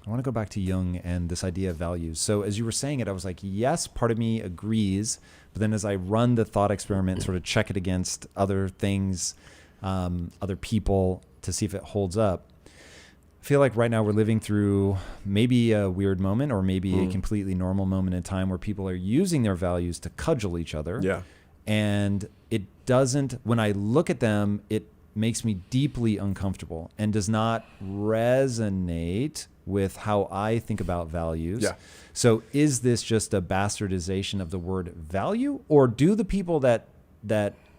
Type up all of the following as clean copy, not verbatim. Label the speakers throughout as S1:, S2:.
S1: I want to go back to Jung and this idea of values. So as you were saying it, I was like, yes, part of me agrees. But then as I run the thought experiment, sort of check it against other things, other people to see if it holds up. I feel like right now we're living through maybe a weird moment or maybe a completely normal moment in time where people are using their values to cudgel each other.
S2: Yeah.
S1: And it doesn't, when I look at them, it makes me deeply uncomfortable and does not resonate with how I think about values.
S2: Yeah.
S1: So is this just a bastardization of the word value, or do the people that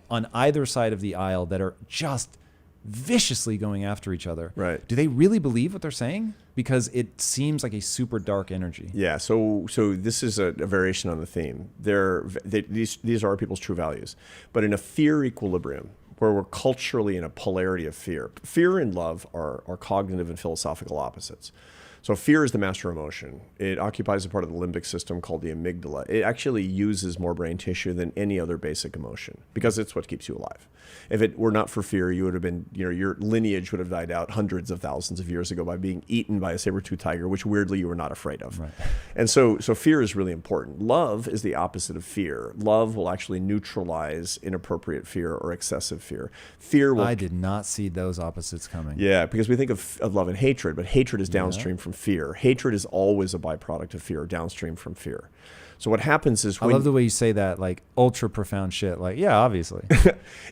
S1: on either side of the aisle that are just viciously going after each other,
S2: right,
S1: do they really believe what they're saying? Because it seems like a super dark energy.
S2: Yeah. So this is a variation on the theme. These are people's true values, but in a fear equilibrium, where we're culturally in a polarity of fear. Fear and love are cognitive and philosophical opposites. So fear is the master emotion. It occupies a part of the limbic system called the amygdala. It actually uses more brain tissue than any other basic emotion because it's what keeps you alive. If it were not for fear, you would have been, your lineage would have died out hundreds of thousands of years ago by being eaten by a saber-toothed tiger, which weirdly you were not afraid of.
S1: Right.
S2: And so fear is really important. Love is the opposite of fear. Love will actually neutralize inappropriate fear or excessive fear. Fear will...
S1: I did not see those opposites coming.
S2: Yeah, because we think of love and hatred, but hatred is downstream from fear. Hatred is always a byproduct of fear, downstream from fear. So what happens is
S1: I love the way you say that, like ultra profound shit. Like, yeah, obviously.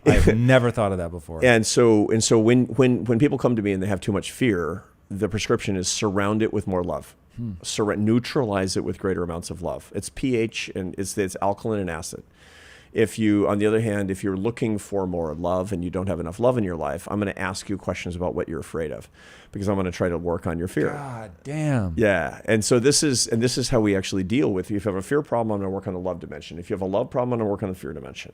S1: I've never thought of that before.
S2: And so when people come to me and they have too much fear, the prescription is surround it with more love. Neutralize it with greater amounts of love. It's pH and it's alkaline and acid. If you, on the other hand, if you're looking for more love and you don't have enough love in your life, I'm going to ask you questions about what you're afraid of, because I'm going to try to work on your fear.
S1: God damn.
S2: Yeah. And so this is how we actually deal with, if you have a fear problem, I'm going to work on the love dimension. If you have a love problem, I'm going to work on the fear dimension.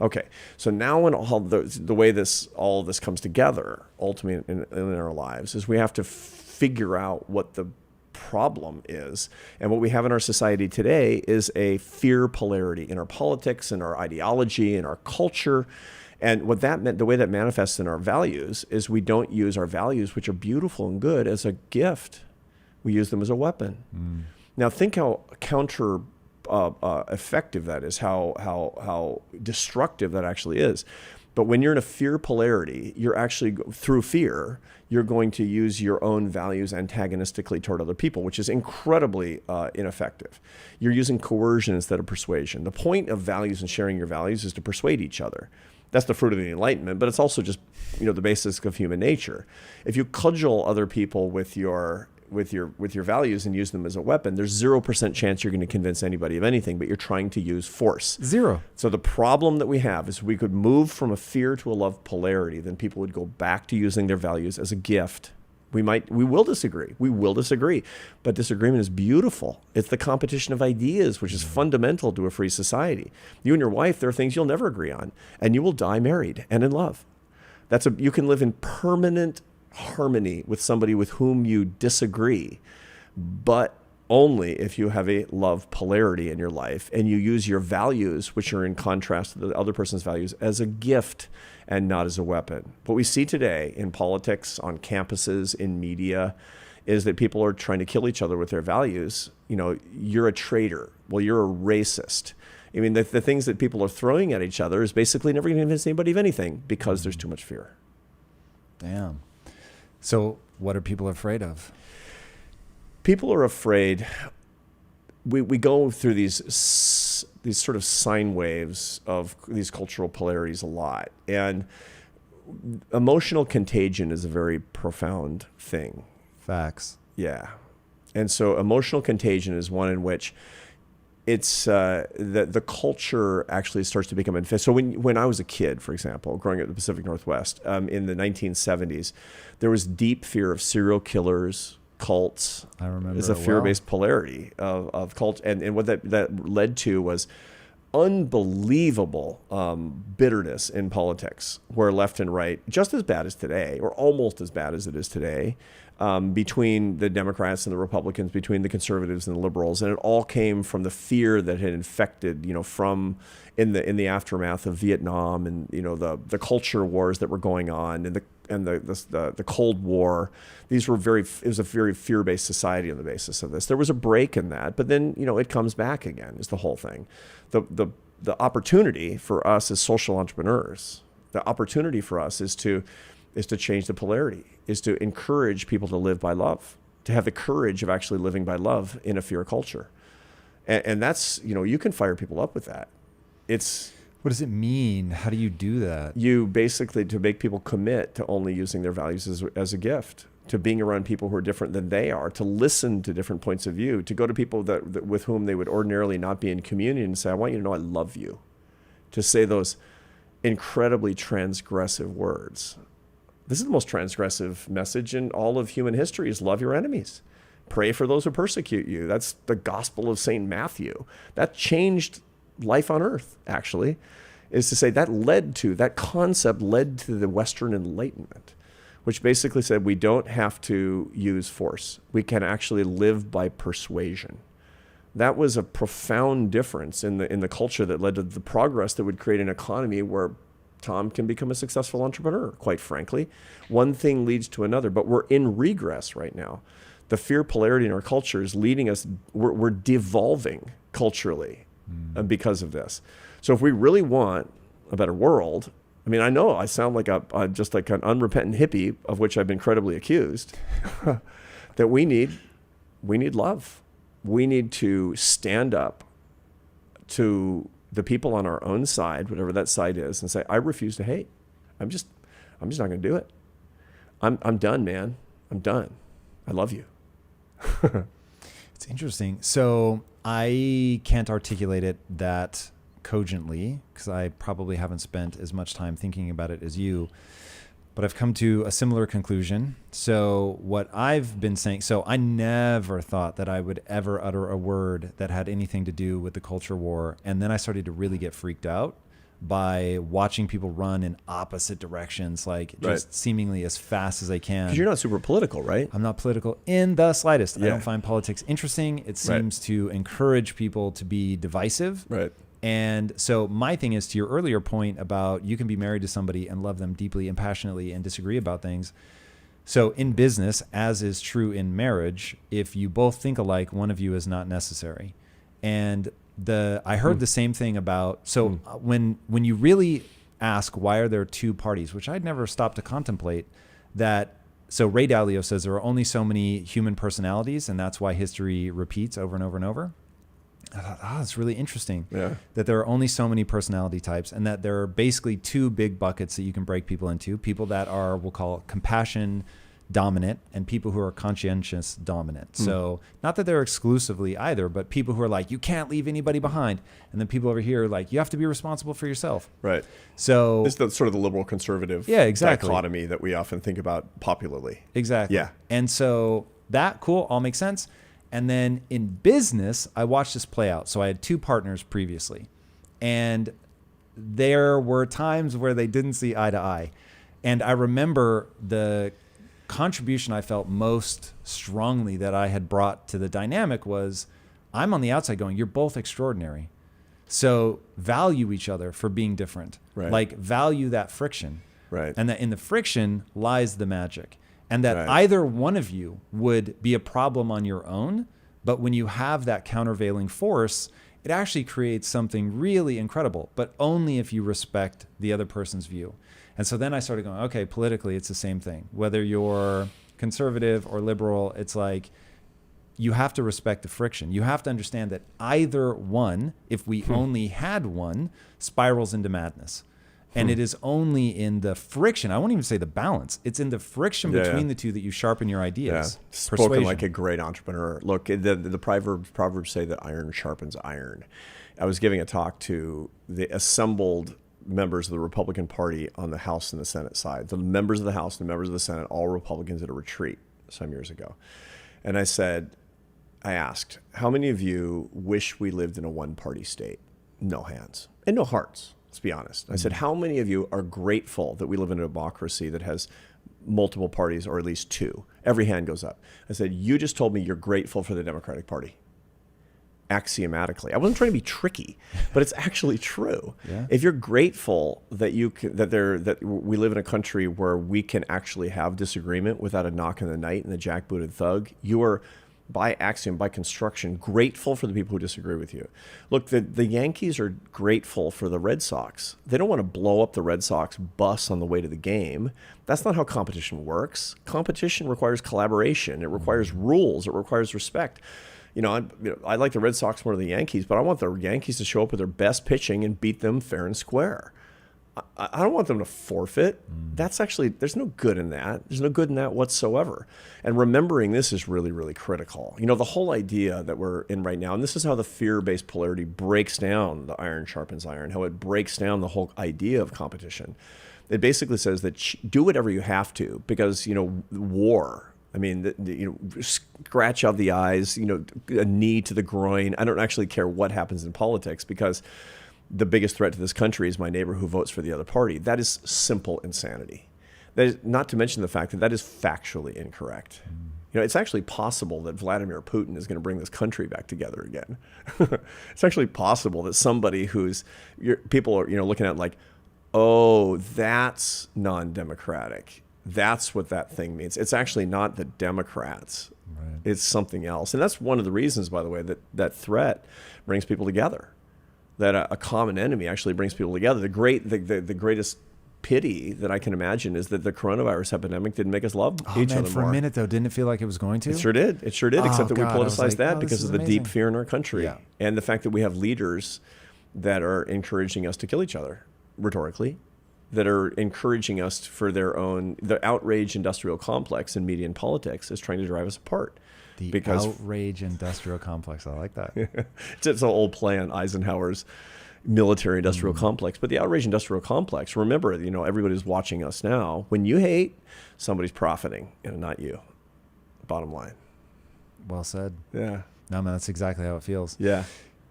S2: Okay. So now in all the way all this comes together ultimately in our lives is we have to figure out what the problem is. And what we have in our society today is a fear polarity in our politics, in our ideology, in our culture. And what that meant, the way that manifests in our values is we don't use our values, which are beautiful and good, as a gift. We use them as a weapon. Now think how counter effective that is, how destructive that actually is. But when you're in a fear polarity, you're actually, through fear, you're going to use your own values antagonistically toward other people, which is incredibly ineffective. You're using coercion instead of persuasion. The point of values and sharing your values is to persuade each other. That's the fruit of the Enlightenment, but it's also just, the basics of human nature. If you cudgel other people with your values and use them as a weapon, there's 0% chance you're going to convince anybody of anything, but you're trying to use force.
S1: Zero.
S2: So the problem that we have is we could move from a fear to a love polarity, then people would go back to using their values as a gift. We will disagree. We will disagree. But disagreement is beautiful. It's the competition of ideas, which is fundamental to a free society. You and your wife, there are things you'll never agree on, and you will die married and in love. You can live in permanent harmony with somebody with whom you disagree, but only if you have a love polarity in your life and you use your values, which are in contrast to the other person's values, as a gift and not as a weapon. What we see today in politics, on campuses, in media, is that people are trying to kill each other with their values. You're a traitor. Well, you're a racist. I mean, the things that people are throwing at each other is basically never going to convince anybody of anything because there's too much fear.
S1: Damn. So what are people afraid of?
S2: People are afraid. We go through these sort of sine waves of these cultural polarities a lot. And emotional contagion is a very profound thing.
S1: Facts.
S2: Yeah. And so emotional contagion is one in which it's the culture actually starts to become infected. So when I was a kid, for example, growing up in the Pacific Northwest, in the 1970s, there was deep fear of serial killers, cults.
S1: I remember.
S2: It's a fear-based polarity of cults, and what that led to was unbelievable bitterness in politics, where left and right, just as bad as today, or almost as bad as it is today, between the Democrats and the Republicans, between the conservatives and the liberals, and it all came from the fear that had infected, from in the aftermath of Vietnam and the culture wars that were going on, and the Cold War, it was a very fear-based society on the basis of this. There was a break in that, but then, it comes back again, is the whole thing. The opportunity for us as social entrepreneurs, the opportunity for us is to change the polarity, is to encourage people to live by love, to have the courage of actually living by love in a fear culture. And that's, you can fire people up with that.
S1: What does it mean? How do you do that?
S2: You basically, to make people commit to only using their values as a gift, to being around people who are different than they are, to listen to different points of view, to go to people that with whom they would ordinarily not be in communion and say, I want you to know I love you. To say those incredibly transgressive words. This is the most transgressive message in all of human history, is love your enemies. Pray for those who persecute you. That's the gospel of St. Matthew. That changed life on earth, actually, is to say that concept led to the Western Enlightenment, which basically said we don't have to use force. We can actually live by persuasion. That was a profound difference in the culture that led to the progress that would create an economy where Tom can become a successful entrepreneur, quite frankly. One thing leads to another, but we're in regress right now. The fear polarity in our culture is leading us, we're devolving culturally because of this. So if we really want a better world, I mean, I know I sound like just like an unrepentant hippie, of which I've been credibly accused, that we need love. We need to stand up to the people on our own side, whatever that side is, and say, I refuse to hate. I'm just not going to do it. I'm done, man. I'm done. I love you.
S1: It's interesting. So I can't articulate it that cogently because I probably haven't spent as much time thinking about it as you, but I've come to a similar conclusion. So what I've been saying, so I never thought that I would ever utter a word that had anything to do with the culture war. And then I started to really get freaked out by watching people run in opposite directions, like just seemingly as fast as they can.
S2: Because you're not super political, right?
S1: I'm not political in the slightest.
S2: Yeah.
S1: I don't find politics interesting. It seems to encourage people to be divisive.
S2: Right.
S1: And so my thing is, to your earlier point about you can be married to somebody and love them deeply and passionately and disagree about things. So in business, as is true in marriage, if you both think alike, one of you is not necessary. And I heard the same thing about, when you really ask why are there two parties, which I'd never stopped to contemplate, so Ray Dalio says there are only so many human personalities, and that's why history repeats over and over and over. I thought, it's really interesting that there are only so many personality types, and that there are basically two big buckets that you can break people into. People that are, we'll call compassion dominant, and people who are conscientious dominant. So not that they're exclusively either, but people who are like, you can't leave anybody behind. And then people over here are like, you have to be responsible for yourself.
S2: Right.
S1: So
S2: it's the sort of the liberal conservative dichotomy that we often think about popularly.
S1: Exactly.
S2: Yeah.
S1: And so that, cool, all makes sense. And then in business, I watched this play out. So I had two partners previously, and there were times where they didn't see eye to eye. And I remember the contribution I felt most strongly that I had brought to the dynamic was, I'm on the outside going, you're both extraordinary. So value each other for being different.
S2: Right.
S1: Like value that friction.
S2: Right.
S1: And that in the friction lies the magic. And that either one of you would be a problem on your own, but when you have that countervailing force, it actually creates something really incredible, but only if you respect the other person's view. And so then I started going, okay, politically, it's the same thing. Whether you're conservative or liberal, it's like you have to respect the friction. You have to understand that either one, if we only had one, spirals into madness. And it is only in the friction. I won't even say the balance. It's in the friction between the two that you sharpen your ideas.
S2: Yeah. Spoken like a great entrepreneur. Look, the Proverbs say that iron sharpens iron. I was giving a talk to the assembled members of the Republican Party on the House and the Senate side. The members of the House and the members of the Senate, all Republicans at a retreat some years ago. And I asked, how many of you wish we lived in a one-party state? No hands and no hearts. Let's be honest. I said, how many of you are grateful that we live in a democracy that has multiple parties, or at least two? Every hand goes up. I said, you just told me you're grateful for the Democratic Party. axiomatically. I wasn't trying to be tricky, but it's actually true.
S1: Yeah.
S2: If you're grateful that that we live in a country where we can actually have disagreement without a knock in the night and the jackbooted thug, you are by axiom, by construction, grateful for the people who disagree with you. Look, the Yankees are grateful for the Red Sox. They don't want to blow up the Red Sox bus on the way to the game. That's not how competition works. Competition requires collaboration. It requires rules. It requires respect. I like the Red Sox more than the Yankees, but I want the Yankees to show up with their best pitching and beat them fair and square. I don't want them to forfeit. That's actually, there's no good in that. There's no good in that whatsoever. And remembering this is really, really critical. The whole idea that we're in right now, and this is how the fear-based polarity breaks down the iron sharpens iron, how it breaks down the whole idea of competition. It basically says that do whatever you have to because, war, scratch out the eyes, a knee to the groin. I don't actually care what happens in politics because the biggest threat to this country is my neighbor who votes for the other party. That is simple insanity. That is, not to mention the fact that that is factually incorrect. It's actually possible that Vladimir Putin is going to bring this country back together again. It's actually possible that somebody people are looking at like, oh, that's non-democratic. That's what that thing means. It's actually not the Democrats. Right. It's something else. And that's one of the reasons, by the way, that threat brings people together. That a common enemy actually brings people together. The greatest pity that I can imagine is that the coronavirus epidemic didn't make us love each other more.
S1: For a minute, though, didn't it feel like it was going to?
S2: It sure did. Except that we politicized that because of the
S1: amazing.
S2: deep fear in our country.
S1: Yeah.
S2: And the fact that we have leaders that are encouraging us to kill each other, rhetorically, that are encouraging us for the outrage industrial complex in media and politics is trying to drive us apart.
S1: The outrage industrial complex. I like that.
S2: It's an old play on Eisenhower's military industrial complex. But the outrage industrial complex, remember, everybody's watching us now. When you hate, somebody's profiting, and not you. Bottom line.
S1: Well said.
S2: Yeah.
S1: No, man, that's exactly how it feels.
S2: Yeah.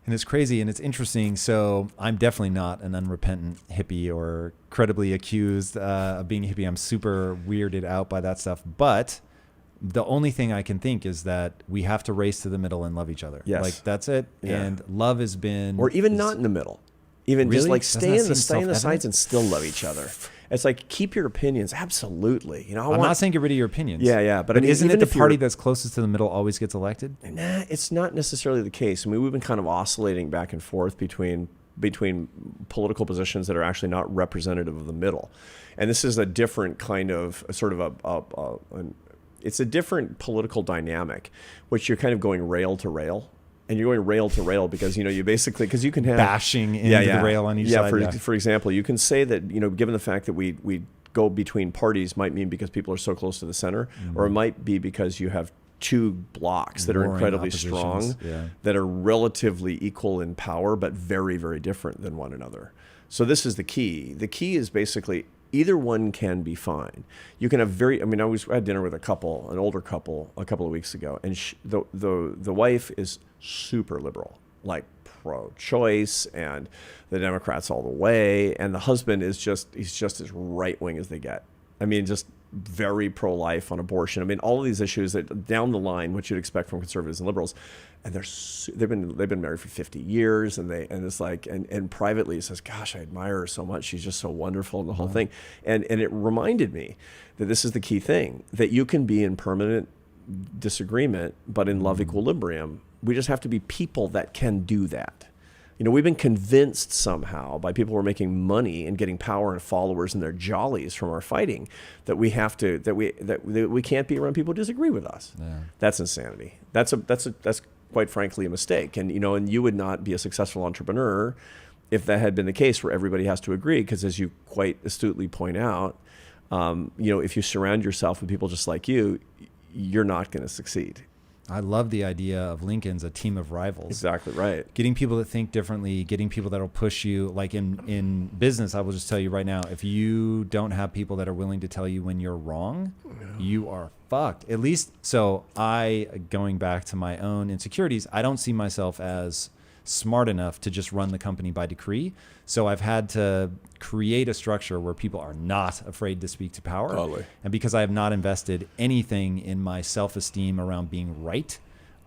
S1: And it's crazy and it's interesting. So I'm definitely not an unrepentant hippie or credibly accused of being a hippie. I'm super weirded out by that stuff. But the only thing I can think is that we have to race to the middle and love each other.
S2: Yes.
S1: Like that's it. Yeah. And love has been,
S2: or even not in the middle, even
S1: really?
S2: Just like stay in the
S1: self-evident?
S2: sides and still love each other. It's like keep your opinions. Absolutely.
S1: I'm not saying get rid of your opinions.
S2: Yeah.
S1: But isn't it the party that's closest to the middle always gets elected?
S2: Nah, it's not necessarily the case. We've been kind of oscillating back and forth between political positions that are actually not representative of the middle. And this is a different kind of it's a different political dynamic, which you're kind of going rail to rail. And you're going rail to rail because, you basically, because you can have
S1: bashing into the rail on each side.
S2: For example, you can say that, given the fact that we go between parties might mean because people are so close to the center, or it might be because you have two blocks that are incredibly strong, that are relatively equal in power, but very, very different than one another. So this is the key. The key is basically either one can be fine. You can have I had dinner with an older couple a couple of weeks ago, and the wife is super liberal, like pro-choice, and the Democrats all the way, and the husband he's just as right-wing as they get. Just very pro-life on abortion. All of these issues that down the line, what you'd expect from conservatives and liberals, and they've been married for 50 years, and privately he says, "Gosh, I admire her so much. She's just so wonderful," and the whole thing. And it reminded me that this is the key thing, that you can be in permanent disagreement, but in love equilibrium. We just have to be people that can do that. We've been convinced somehow by people who are making money and getting power and followers and their jollies from our fighting that we have to that we can't be around people who disagree with us. Yeah. That's insanity. That's quite frankly a mistake. And and you would not be a successful entrepreneur if that had been the case where everybody has to agree. Because as you quite astutely point out, if you surround yourself with people just like you, you're not going to succeed.
S1: I love the idea of Lincoln's a team of rivals.
S2: Exactly right.
S1: Getting people that think differently, getting people that'll push you. Like in business, I will just tell you right now, if you don't have people that are willing to tell you when you're wrong, you are fucked. At least, going back to my own insecurities, I don't see myself as smart enough to just run the company by decree. So I've had to create a structure where people are not afraid to speak to power.
S2: Totally.
S1: And because I have not invested anything in my self-esteem around being right,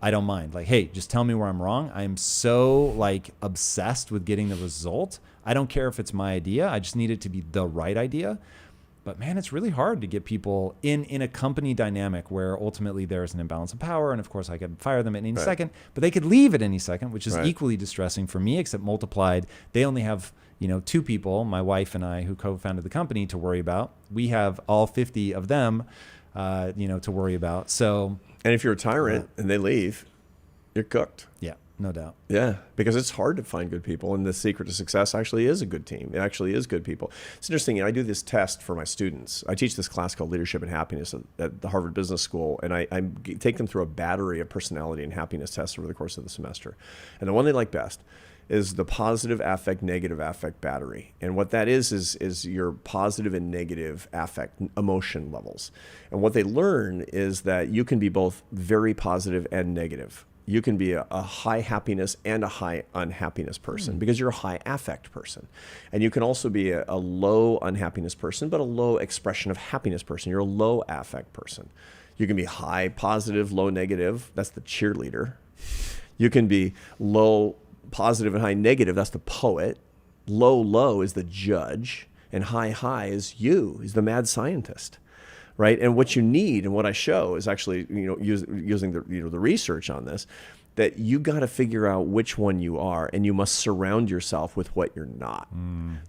S1: I don't mind. Like, hey, just tell me where I'm wrong. I'm so like obsessed with getting the result. I don't care if it's my idea. I just need it to be the right idea. But man, it's really hard to get people in a company dynamic where ultimately there's an imbalance of power. And of course I could fire them at any second, but they could leave at any second, which is equally distressing for me, except multiplied. They only have, 2 people, my wife and I, who co-founded the company, to worry about. We have all 50 of them, to worry about. So,
S2: and if you're a tyrant and they leave, you're cooked.
S1: Yeah, no doubt.
S2: Yeah, because it's hard to find good people, and the secret to success actually is a good team. It actually is good people. It's interesting. I do this test for my students. I teach this class called Leadership and Happiness at the Harvard Business School, and I take them through a battery of personality and happiness tests over the course of the semester. And the one they like best is the positive affect, negative affect battery. And what that is your positive and negative affect emotion levels. And what they learn is that you can be both very positive and negative. You can be a high happiness and a high unhappiness person because you're a high affect person. And you can also be a low unhappiness person, but a low expression of happiness person. You're a low affect person. You can be high positive, low negative. That's the cheerleader. You can be low positive and high negative. That's the poet. Low is the judge. And high is you. He's the mad scientist. Right, and what you need, and what I show is actually, using the the research on this, that you got to figure out which one you are, and you must surround yourself with what you're not.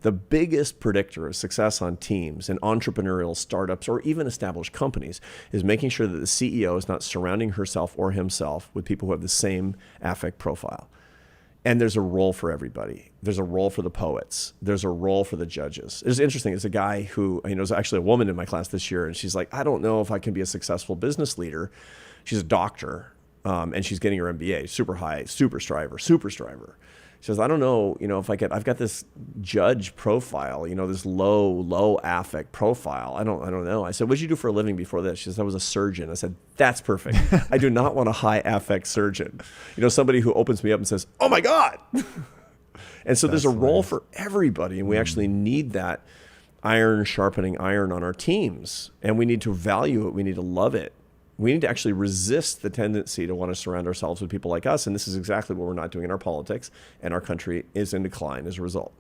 S2: The biggest predictor of success on teams and entrepreneurial startups or even established companies is making sure that the CEO is not surrounding herself or himself with people who have the same affect profile. And there's a role for everybody. There's a role for the poets. There's a role for the judges. It's interesting. There's a guy who, there's actually a woman in my class this year, and she's like, I don't know if I can be a successful business leader. She's a doctor, and she's getting her MBA, super high, super striver. She says, I don't know, if I I've got this judge profile, this low affect profile. I don't know. I said, what'd you do for a living before this? She says, I was a surgeon. I said, that's perfect. I do not want a high affect surgeon. Somebody who opens me up and says, oh my God. And so there's a role for everybody. And we actually need that iron sharpening iron on our teams. And we need to value it. We need to love it. We need to actually resist the tendency to want to surround ourselves with people like us. And this is exactly what we're not doing in our politics. And our country is in decline as a result.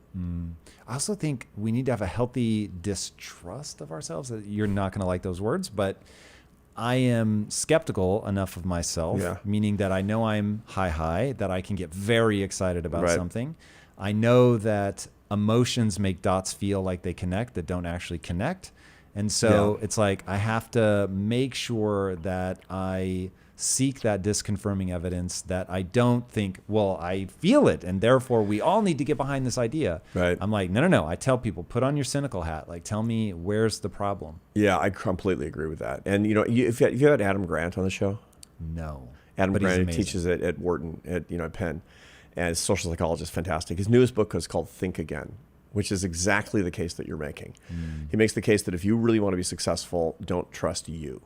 S1: I also think we need to have a healthy distrust of ourselves. You're not going to like those words, but I am skeptical enough of myself, meaning that I know I'm high, that I can get very excited about something. I know that emotions make dots feel like they connect that don't actually connect. And so it's like I have to make sure that I seek that disconfirming evidence, that I don't think, well, I feel it, and therefore we all need to get behind this idea.
S2: Right.
S1: I'm like, no. I tell people, put on your cynical hat. Like, tell me where's the problem.
S2: Yeah, I completely agree with that. And if you had Adam Grant on the show?
S1: No.
S2: Adam Grant teaches at Wharton at Penn, and is a social psychologist, fantastic. His newest book is called Think Again, which is exactly the case that you're making. He makes the case that if you really want to be successful, don't trust you.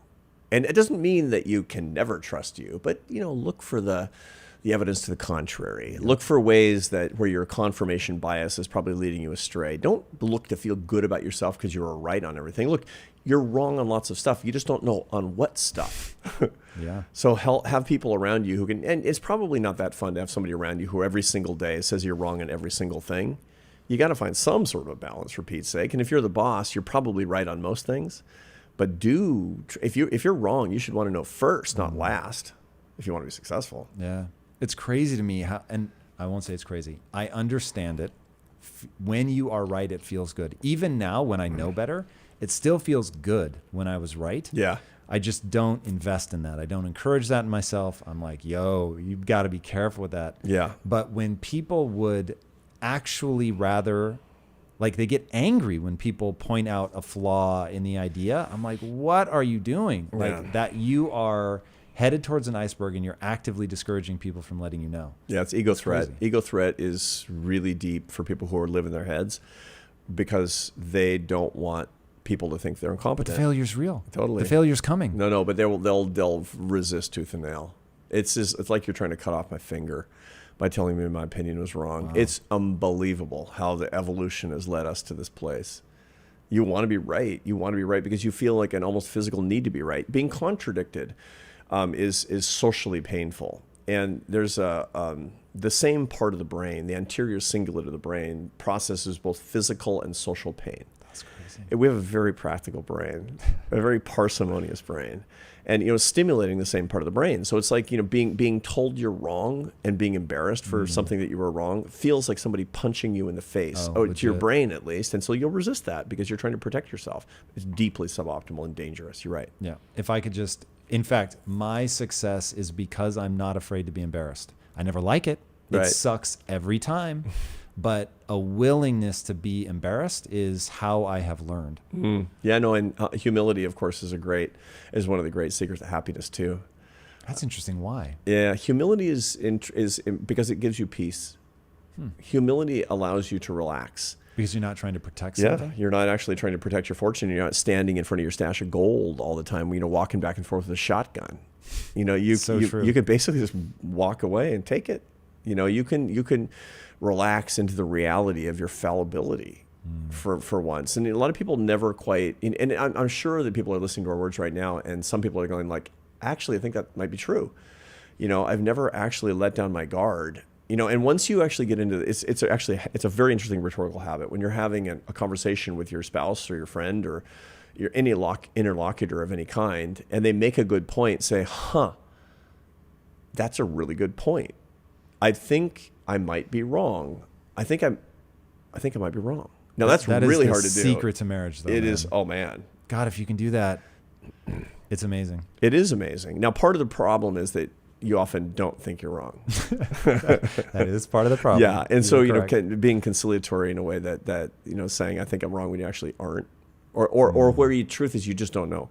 S2: And it doesn't mean that you can never trust you, but look for the evidence to the contrary. Look for ways where your confirmation bias is probably leading you astray. Don't look to feel good about yourself because you were right on everything. Look, you're wrong on lots of stuff. You just don't know on what stuff. So have people around you who can, and it's probably not that fun to have somebody around you who every single day says you're wrong on every single thing. You got to find some sort of a balance, for Pete's sake. And if you're the boss, you're probably right on most things. But if you're wrong, you should want to know first, not last, if you want to be successful.
S1: Yeah. It's crazy to me how, and I won't say it's crazy. I understand it. When you are right, it feels good. Even now, when I know better, it still feels good when I was right.
S2: Yeah.
S1: I just don't invest in that. I don't encourage that in myself. I'm like, you've got to be careful with that.
S2: Yeah.
S1: But when people would actually rather, like, they get angry when people point out a flaw in the idea. I'm like, what are you doing? Like, that you are headed towards an iceberg and you're actively discouraging people from letting you know.
S2: Yeah, it's ego threat.
S1: Crazy.
S2: Ego threat is really deep for people who are living their heads because they don't want people to think they're incompetent.
S1: But the failure's real.
S2: Totally.
S1: The failure's coming.
S2: No, but they'll resist tooth and nail. It's like you're trying to cut off my finger by telling me my opinion was wrong. Wow. It's unbelievable how the evolution has led us to this place. You want to be right. You want to be right because you feel like an almost physical need to be right. Being contradicted is socially painful. And there's the same part of the brain, the anterior cingulate of the brain, processes both physical and social pain.
S1: That's crazy.
S2: We have a very practical brain, a very parsimonious brain, and stimulating the same part of the brain. So it's like being told you're wrong and being embarrassed for something that you were wrong feels like somebody punching you in the face. To your brain at least, and so you'll resist that because you're trying to protect yourself. It's deeply suboptimal and dangerous. You're right.
S1: Yeah. If I could just, in fact, my success is because I'm not afraid to be embarrassed. I never like it. It
S2: Right.
S1: sucks every time. But a willingness to be embarrassed is how I have learned.
S2: Yeah, no, and humility, of course, is one of the great secrets of happiness too.
S1: That's interesting. Why?
S2: Yeah, humility is because it gives you peace. Humility allows you to relax.
S1: Because you're not trying to protect
S2: Yeah,
S1: something?
S2: you're not actually trying to protect your fortune. You're not standing in front of your stash of gold all the time, walking back and forth with a shotgun.
S1: True.
S2: You can basically just walk away and take it. You can relax into the reality of your fallibility for once. And a lot of people never quite, and I'm sure that people are listening to our words right now, and some people are going like, actually, I think that might be true. I've never actually let down my guard. And once you actually get into it's a very interesting rhetorical habit when you're having a conversation with your spouse or your friend or your interlocutor of any kind, and they make a good point, say, that's a really good point. I think I might be wrong. I think I might be wrong. Now that's really hard to do.
S1: Secret to marriage, though.
S2: It
S1: man.
S2: is. Oh man.
S1: God, if you can do that, it's amazing.
S2: It is amazing. Now, part of the problem is that you often don't think you're wrong.
S1: That is part of the problem.
S2: Yeah, and so
S1: correct.
S2: being conciliatory in a way that saying I think I'm wrong when you actually aren't, or where the truth is you just don't know.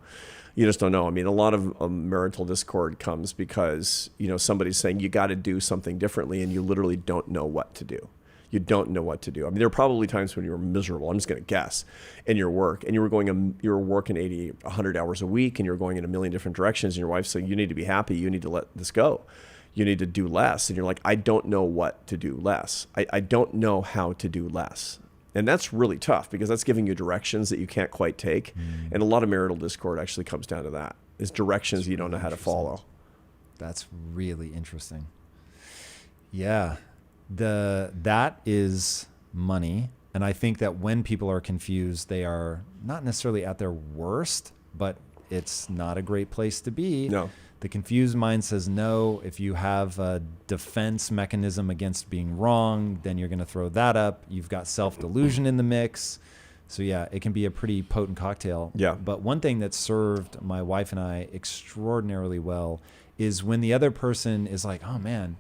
S2: You just don't know. I mean, a lot of marital discord comes because somebody's saying you got to do something differently, and you literally don't know what to do. You don't know what to do. I mean, there are probably times when you were miserable. I'm just going to guess in your work, and you were working 80, 100 hours a week, and you were going in a million different directions. And your wife's saying, "You need to be happy. You need to let this go. You need to do less." And you're like, "I don't know what to do less. I don't know how to do less." And that's really tough because that's giving you directions that you can't quite take. And a lot of marital discord actually comes down to that. Is directions you don't know how to follow.
S1: That's really interesting. Yeah. That is money. And I think that when people are confused, they are not necessarily at their worst, but it's not a great place to be.
S2: No.
S1: The confused mind says no. If you have a defense mechanism against being wrong, then you're going to throw that up. You've got self-delusion in the mix. So yeah, it can be a pretty potent cocktail.
S2: Yeah.
S1: But one thing that served my wife and I extraordinarily well is when the other person is like, "Oh man,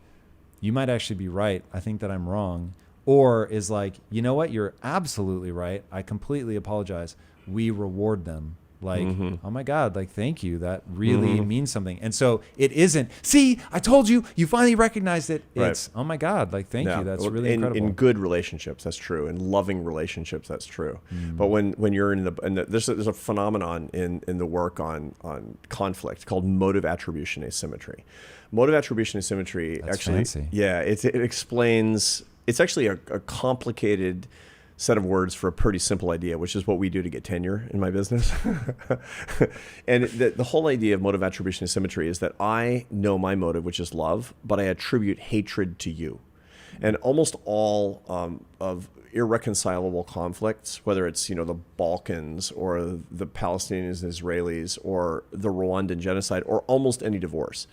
S1: you might actually be right. I think that I'm wrong." Or is like, "You know what? You're absolutely right. I completely apologize." We reward them. Like, "Oh my God, like, thank you. That really means something." And so it isn't, "See, I told you, you finally recognized it." It's, "Oh my God, like, thank you. That's really incredible."
S2: In good relationships, that's true. In loving relationships, that's true. But when you're there's a phenomenon in the work on conflict called motive attribution asymmetry. Motive attribution asymmetry
S1: Fancy.
S2: it explains, it's actually a complicated set of words for a pretty simple idea, which is what we do to get tenure in my business. And the whole idea of motive attribution asymmetry is that I know my motive, which is love, but I attribute hatred to you. And almost all of irreconcilable conflicts, whether it's the Balkans or the Palestinians and Israelis or the Rwandan genocide or almost any divorce,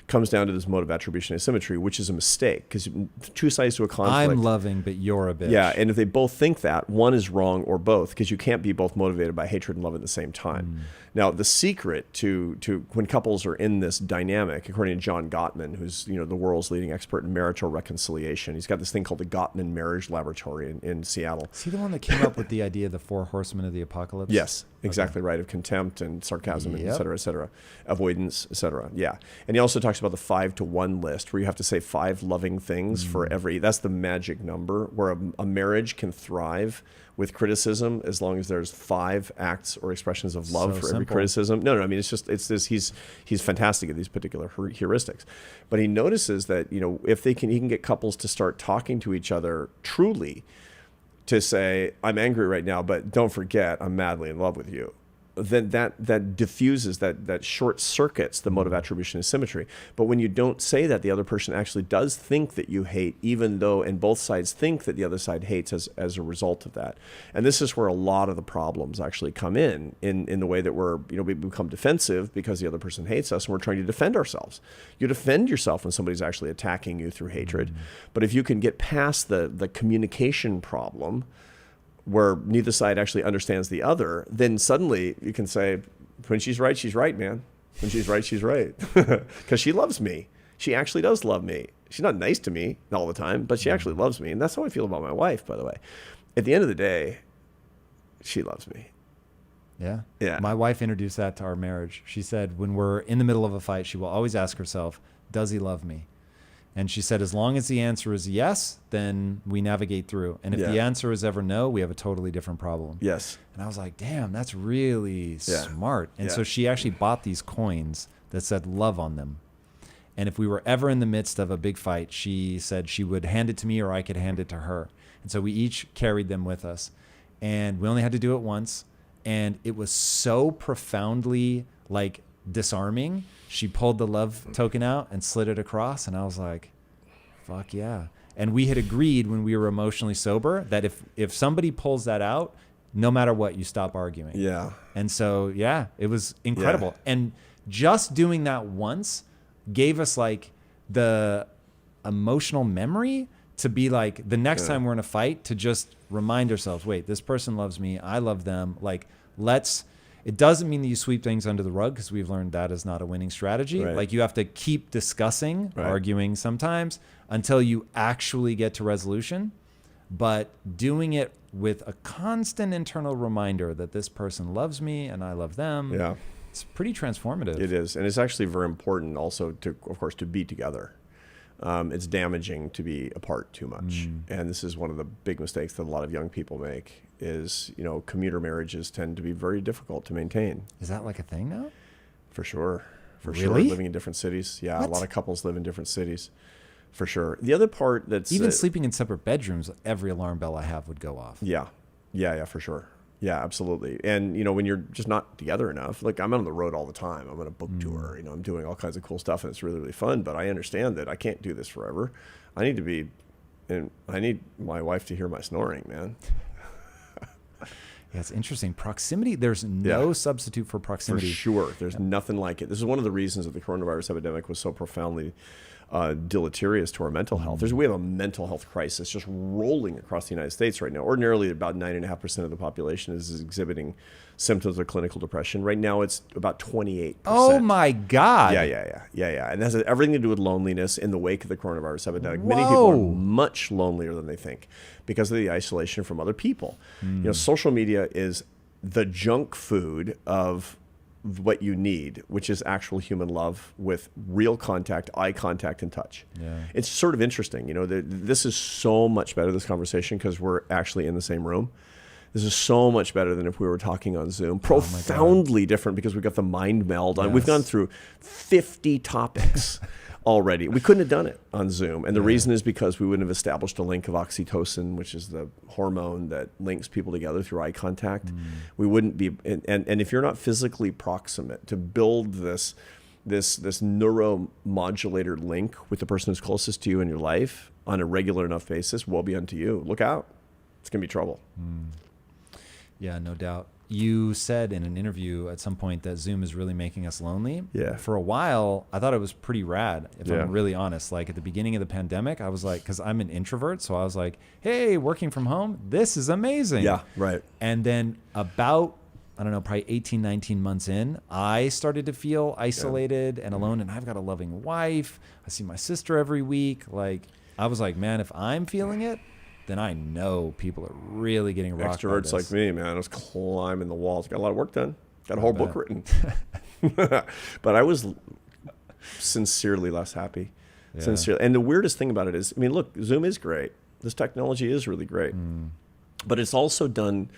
S2: comes down to this motive attribution asymmetry, which is a mistake because two sides to a conflict.
S1: I'm loving, but you're a bitch.
S2: Yeah, and if they both think that, one is wrong or both, because you can't be both motivated by hatred and love at the same time. Now, the secret to when couples are in this dynamic, according to John Gottman, who's the world's leading expert in marital reconciliation, he's got this thing called the Gottman Marriage Laboratory in Seattle.
S1: Is he the one that came up with the idea of the 4 horsemen of the apocalypse?
S2: Yes, exactly right. Of contempt and sarcasm, and et cetera, avoidance, et cetera. Yeah. And he also talks about the 5 to 1 list, where you have to say 5 loving things for every, that's the magic number, where a marriage can thrive with criticism as long as there's 5 acts or expressions of love for every criticism. No, I mean, it's this, he's fantastic at these particular heuristics. But he notices that, if he can get couples to start talking to each other truly, to say, "I'm angry right now, but don't forget, I'm madly in love with you." then that diffuses, that short circuits the mode of attribution and symmetry. But when you don't say that, the other person actually does think that you hate, even though, and both sides think that the other side hates as a result of that. And this is where a lot of the problems actually come in the way that we become defensive because the other person hates us and we're trying to defend ourselves. You defend yourself when somebody's actually attacking you through hatred. But if you can get past the communication problem, where neither side actually understands the other, then suddenly you can say, when she's right, man. When she's right. Because she loves me. She actually does love me. She's not nice to me all the time, but she actually loves me. And that's how I feel about my wife, by the way. At the end of the day, she loves me.
S1: Yeah.
S2: Yeah.
S1: My wife introduced that to our marriage. She said, when we're in the middle of a fight, she will always ask herself, does he love me? And she said, as long as the answer is yes, then we navigate through. And if the answer is ever no, we have a totally different problem.
S2: Yes.
S1: And I was like, damn, that's really smart. And so she actually bought these coins that said love on them. And if we were ever in the midst of a big fight, she said she would hand it to me or I could hand it to her. And so we each carried them with us. And we only had to do it once. And it was so profoundly like disarming. She pulled the love token out and slid it across. And I was like, fuck yeah. And we had agreed when we were emotionally sober that if somebody pulls that out, no matter what, you stop arguing.
S2: Yeah.
S1: And so, yeah, it was incredible. Yeah. And just doing that once gave us like the emotional memory to be like the next time we're in a fight to just remind ourselves, wait, this person loves me. I love them. Like, it doesn't mean that you sweep things under the rug because we've learned that is not a winning strategy.
S2: Right.
S1: Like you have to keep discussing, arguing sometimes until you actually get to resolution. But doing it with a constant internal reminder that this person loves me and I love them.
S2: Yeah.
S1: It's pretty transformative.
S2: It is. And it's actually very important also to, of course, to be together. It's damaging to be apart too much. And this is one of the big mistakes that a lot of young people make is, commuter marriages tend to be very difficult to maintain.
S1: Is that like a thing now?
S2: For sure. For
S1: really?
S2: sure. Living in different cities. Yeah.
S1: What?
S2: A lot of couples live in different cities. For sure. The other part that's...
S1: Even sleeping in separate bedrooms, every alarm bell I have would go off.
S2: Yeah. Yeah, for sure. Yeah, absolutely. And, when you're just not together enough, like I'm on the road all the time. I'm on a book tour, I'm doing all kinds of cool stuff and it's really, really fun. But I understand that I can't do this forever. I need my wife to hear my snoring, man.
S1: Yeah, it's interesting. Proximity, there's no substitute for proximity.
S2: For sure. There's nothing like it. This is one of the reasons that the coronavirus epidemic was so profoundly deleterious to our mental health. We have a mental health crisis just rolling across the United States right now. Ordinarily, about 9.5% of the population is exhibiting symptoms of clinical depression. Right now, it's about 28%.
S1: Oh my God.
S2: Yeah. And that has everything to do with loneliness in the wake of the coronavirus epidemic. Many people are much lonelier than they think because of the isolation from other people. Social media is the junk food of what you need, which is actual human love with real contact, eye contact, and touch. Yeah. It's sort of interesting. This is so much better, this conversation, because we're actually in the same room. This is so much better than if we were talking on Zoom. Profoundly different because we've got the mind meld on. Yes. We've gone through 50 topics already. We couldn't have done it on Zoom. And the reason is because we wouldn't have established a link of oxytocin, which is the hormone that links people together through eye contact. We wouldn't be, and if you're not physically proximate to build this neuromodulator link with the person who's closest to you in your life on a regular enough basis, woe be unto you. Look out. It's going to be trouble.
S1: Yeah, no doubt. You said in an interview at some point that Zoom is really making us lonely.
S2: Yeah.
S1: For a while, I thought it was pretty rad, if I'm really honest. Like at the beginning of the pandemic, I was like, because I'm an introvert, so I was like, hey, working from home, this is amazing.
S2: Yeah, right.
S1: And then about, I don't know, probably 18, 19 months in, I started to feel isolated and alone, and I've got a loving wife. I see my sister every week. Like, I was like, man, if I'm feeling it, then I know people are really getting rocked by this.
S2: Extroverts like me, man, I was climbing the walls. Got a lot of work done. Got a whole book written. But I was sincerely less happy. Yeah. Sincerely. And the weirdest thing about it is, look, Zoom is great. This technology is really great. But it's also done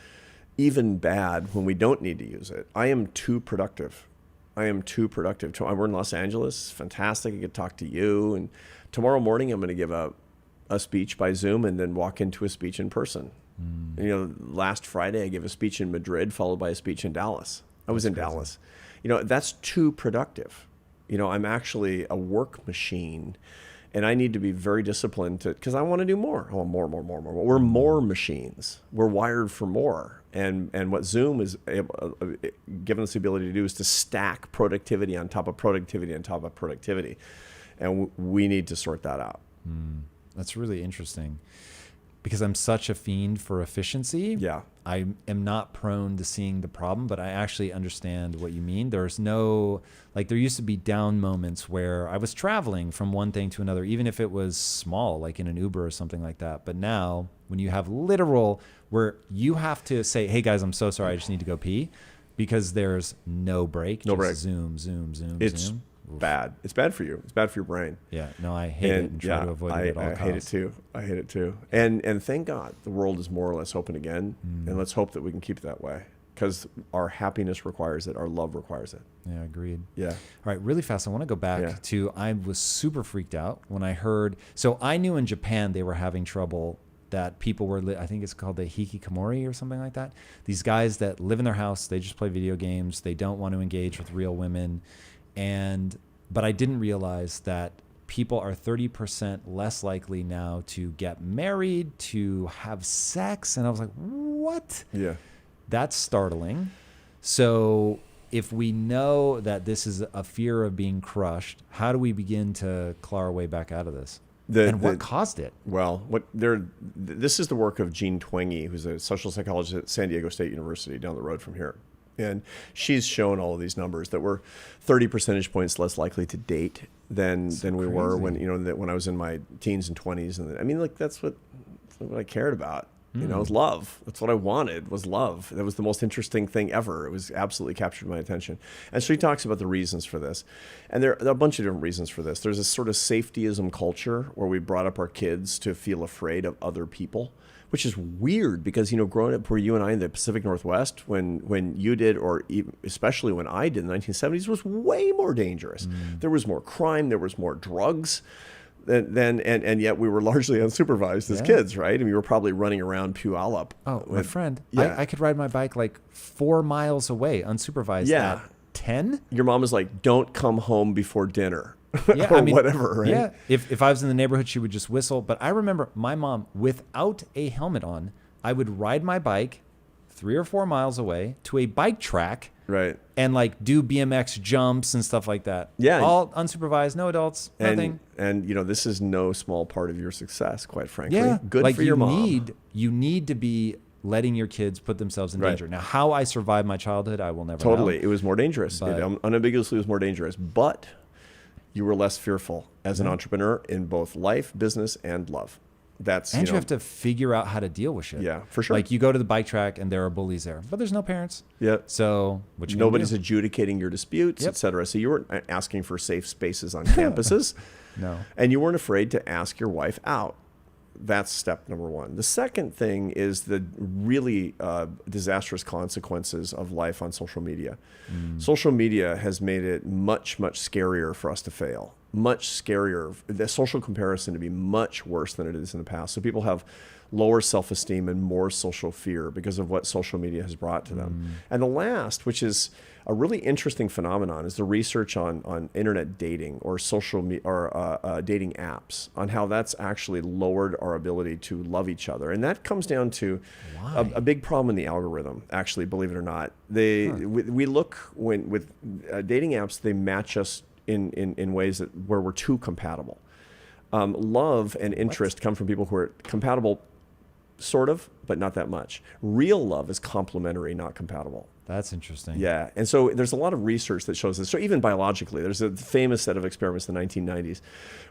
S2: even bad when we don't need to use it. I am too productive. We're in Los Angeles. Fantastic. I get to talk to you. And tomorrow morning, I'm going to give a speech by Zoom and then walk into a speech in person. Last Friday I gave a speech in Madrid followed by a speech in Dallas. I was in
S1: crazy.
S2: Dallas. That's too productive. I'm actually a work machine, and I need to be very disciplined because I want to do more. I want more. We're more machines. We're wired for more. And what Zoom is given us the ability to do is to stack productivity on top of productivity on top of productivity. And we need to sort that out.
S1: That's really interesting. Because I'm such a fiend for efficiency,
S2: Yeah.
S1: I am not prone to seeing the problem, but I actually understand what you mean. There's no, like there used to be down moments where I was traveling from one thing to another, even if it was small, like in an Uber or something like that. But now when you have literal, where you have to say, hey guys, I'm so sorry, I just need to go pee, because there's no break.
S2: No
S1: just
S2: break.
S1: Zoom.
S2: It's
S1: Oof.
S2: bad. It's bad for you. It's bad for your brain.
S1: Yeah, no, I hate it and try to avoid it at all costs.
S2: I hate it too. And thank God the world is more or less open again. And let's hope that we can keep it that way, because our happiness requires it. Our love requires it.
S1: Yeah, agreed.
S2: Yeah.
S1: All right, really fast. I want to go back to, I was super freaked out when I heard, so I knew in Japan they were having trouble, that people were, I think it's called the hikikomori or something like that. These guys that live in their house, they just play video games. They don't want to engage with real women. But I didn't realize that people are 30% less likely now to get married, to have sex. And I was like, what?
S2: Yeah.
S1: That's startling. So if we know that this is a fear of being crushed, how do we begin to claw our way back out of this? What caused it?
S2: Well, this is the work of Jean Twenge, who's a social psychologist at San Diego State University down the road from here. And she's shown all of these numbers that we're 30 percentage points less likely to date than we were when I was in my teens and 20s. And that's what I cared about. It was love. That's what I wanted, was love. That was the most interesting thing ever. It was absolutely captured my attention. And so she talks about the reasons for this. And there are a bunch of different reasons for this. There's this sort of safetyism culture where we brought up our kids to feel afraid of other people, which is weird because, growing up where you and I in the Pacific Northwest, when you did, or even, especially when I did in the 1970s, was way more dangerous. There was more crime. There was more drugs. And yet we were largely unsupervised as kids, right? And we were probably running around Puyallup.
S1: Oh, my friend.
S2: Yeah.
S1: I could ride my bike like 4 miles away, unsupervised at 10?
S2: Your mom was like, don't come home before dinner.
S1: Yeah,
S2: or whatever, right?
S1: Yeah, if I was in the neighborhood, she would just whistle. But I remember my mom, without a helmet on, I would ride my bike 3 or 4 miles away to a bike track,
S2: right,
S1: and like do BMX jumps and stuff like that.
S2: Yeah,
S1: all unsupervised, no adults, nothing.
S2: And this is no small part of your success, quite frankly.
S1: Yeah,
S2: good for your mom.
S1: You need to be letting your kids put themselves in danger. Now, how I survived my childhood, I will never know.
S2: It was more dangerous. It unambiguously was more dangerous, but you were less fearful as an entrepreneur in both life, business, and love. And
S1: you have to figure out how to deal with shit.
S2: Yeah, for sure.
S1: Like you go to the bike track and there are bullies there, but there's no parents.
S2: Yeah.
S1: So
S2: nobody's adjudicating your disputes, et cetera. So you weren't asking for safe spaces on campuses.
S1: No.
S2: And you weren't afraid to ask your wife out. That's step number one. The second thing is the really disastrous consequences of life on social media. Social media has made it much, much scarier for us to fail. Much scarier. The social comparison to be much worse than it is in the past. So people have lower self-esteem and more social fear because of what social media has brought to them. And the last, which is a really interesting phenomenon, is the research on internet dating or dating apps, on how that's actually lowered our ability to love each other. And that comes down to a big problem in the algorithm, actually, believe it or not. We look with dating apps, they match us in ways where we're too compatible. Love and interest come from people who are compatible, sort of, but not that much. Real love is complementary, not compatible.
S1: That's interesting.
S2: Yeah. And so there's a lot of research that shows this. So even biologically, there's a famous set of experiments in the 1990s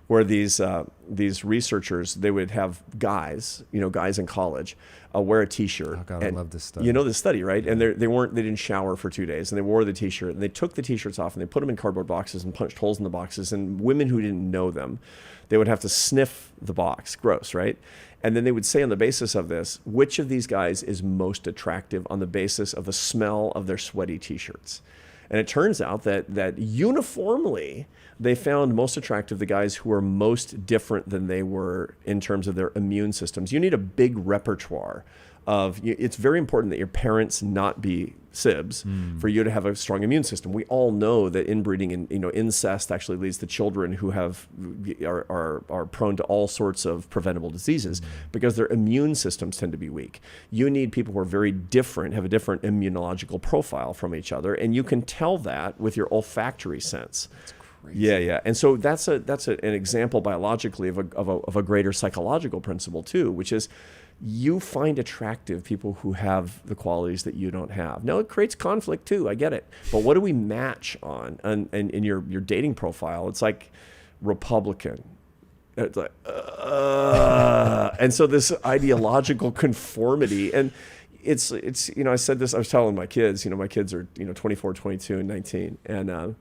S2: where these researchers, they would have guys in college, wear a T-shirt.
S1: Oh God, I love this study.
S2: You know this study, right? And they didn't shower for 2 days, and they wore the T-shirt, and they took the T-shirts off, and they put them in cardboard boxes and punched holes in the boxes. And women who didn't know them, they would have to sniff the box. Gross, right? And then they would say on the basis of this, which of these guys is most attractive on the basis of the smell of their sweaty T-shirts. And it turns out that uniformly, they found most attractive the guys who were most different than they were in terms of their immune systems. You need a big repertoire it's very important that your parents not be sibs for you to have a strong immune system. We all know that inbreeding and incest actually leads to children who are prone to all sorts of preventable diseases because their immune systems tend to be weak. You need people who are very different, have a different immunological profile from each other, and you can tell that with your olfactory sense. Yeah. And so that's an example biologically of a greater psychological principle too, which is you find attractive people who have the qualities that you don't have. Now, it creates conflict too. I get it. But what do we match on? And in your dating profile, it's like Republican. It's like, and so this ideological conformity. And it's I said this, I was telling my kids, my kids are 24, 22, and 19. And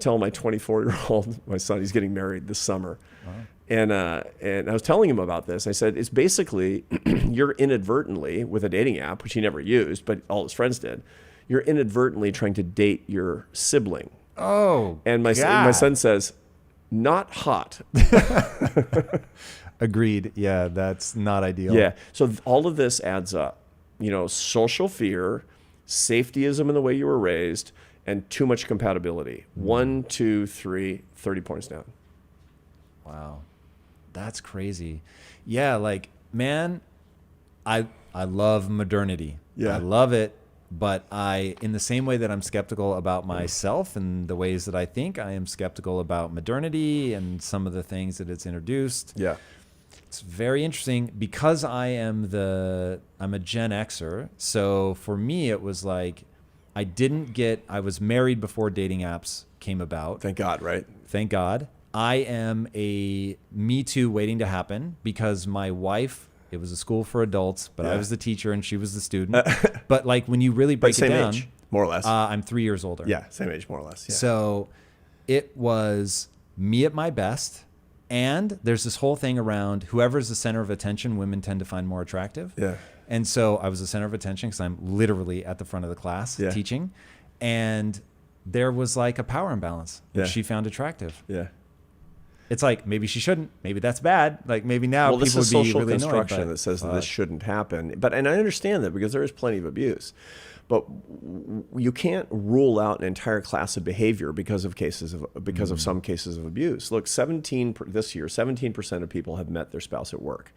S2: telling my 24-year-old, my son, he's getting married this summer. Wow. And I was telling him about this. I said, it's basically you're inadvertently, with a dating app, which he never used, but all his friends did, you're inadvertently trying to date your sibling.
S1: Oh,
S2: and my son says, not hot.
S1: Agreed. Yeah, that's not ideal.
S2: Yeah. So all of this adds up. Social fear, safetyism in the way you were raised, and too much compatibility. 1, 2, 3, 30 points down.
S1: Wow. That's crazy. Yeah, like, man, I love modernity.
S2: Yeah.
S1: I love it, but in the same way that I'm skeptical about myself and the ways that I think, I am skeptical about modernity and some of the things that it's introduced.
S2: Yeah.
S1: It's very interesting because I'm a Gen Xer. So for me, it was like, I was married before dating apps came about.
S2: Thank God, right?
S1: Thank God. I am a Me Too waiting to happen because my wife, it was a school for adults, but I was the teacher and she was the student. But like when you really break it down,
S2: same age, more or less.
S1: I'm 3 years older.
S2: Yeah, same age, more or less. Yeah.
S1: So it was me at my best. And there's this whole thing around whoever's the center of attention, women tend to find more attractive.
S2: Yeah.
S1: And so I was the center of attention because I'm literally at the front of the class teaching. And there was like a power imbalance that she found attractive.
S2: Yeah.
S1: It's like, maybe she shouldn't. Maybe that's bad. Like maybe now people would be really annoyed.
S2: Well, this is social construction that says that this shouldn't happen. And I understand that because there is plenty of abuse. But you can't rule out an entire class of behavior because of some cases of abuse. Look, this year, 17% of people have met their spouse at work.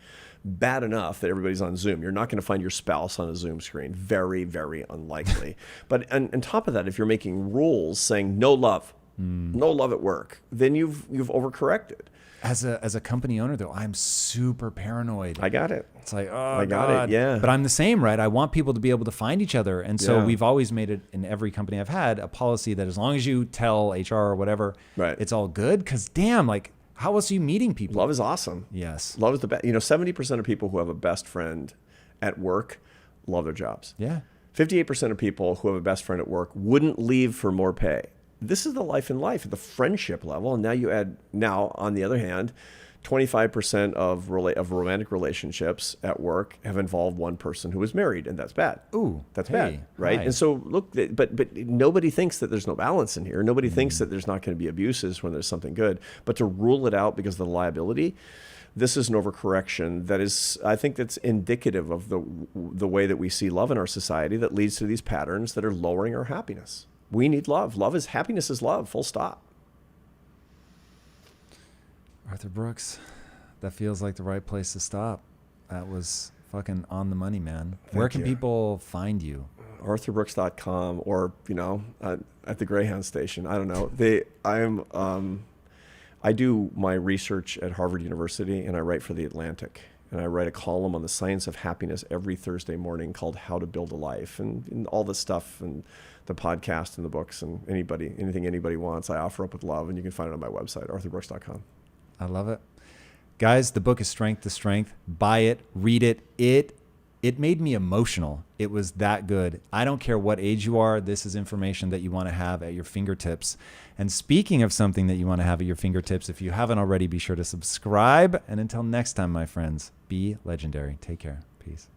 S2: Bad enough that everybody's on Zoom. You're not going to find your spouse on a Zoom screen. Very, very unlikely. But on top of that, if you're making rules saying no love at work, then you've overcorrected.
S1: As a company owner, though, I'm super paranoid.
S2: I got it.
S1: It's like, oh,
S2: I got it, yeah.
S1: But I'm the same, right? I want people to be able to find each other. And so we've always made it, in every company I've had, a policy that as long as you tell HR or whatever, it's all good. Because damn, like, how else are you meeting people?
S2: Love is awesome.
S1: Yes.
S2: Love is the best. 70% of people who have a best friend at work love their jobs.
S1: Yeah.
S2: 58% of people who have a best friend at work wouldn't leave for more pay. This is the life in life at the friendship level. And now on the other hand, 25% of romantic relationships at work have involved one person who is married, and that's bad.
S1: Ooh,
S2: that's bad, right? Hi. And so look, but nobody thinks that there's no balance in here. Nobody thinks that there's not going to be abuses when there's something good. But to rule it out because of the liability, this is an overcorrection that is, I think, that's indicative of the way that we see love in our society that leads to these patterns that are lowering our happiness. We need love. Happiness is love, full stop.
S1: Arthur Brooks, that feels like the right place to stop. That was fucking on the money, man. Where can people find you?
S2: ArthurBrooks.com or, at the Greyhound station. I don't know. I do my research at Harvard University and I write for The Atlantic. And I write a column on the science of happiness every Thursday morning called How to Build a Life, and all this stuff and the podcast and the books and anything anybody wants, I offer up with love, and you can find it on my website, arthurbrooks.com.
S1: I love it. Guys, the book is Strength to Strength. Buy it, read it. It made me emotional. It was that good. I don't care what age you are. This is information that you want to have at your fingertips. And speaking of something that you want to have at your fingertips, if you haven't already, be sure to subscribe. And until next time, my friends, be legendary. Take care. Peace.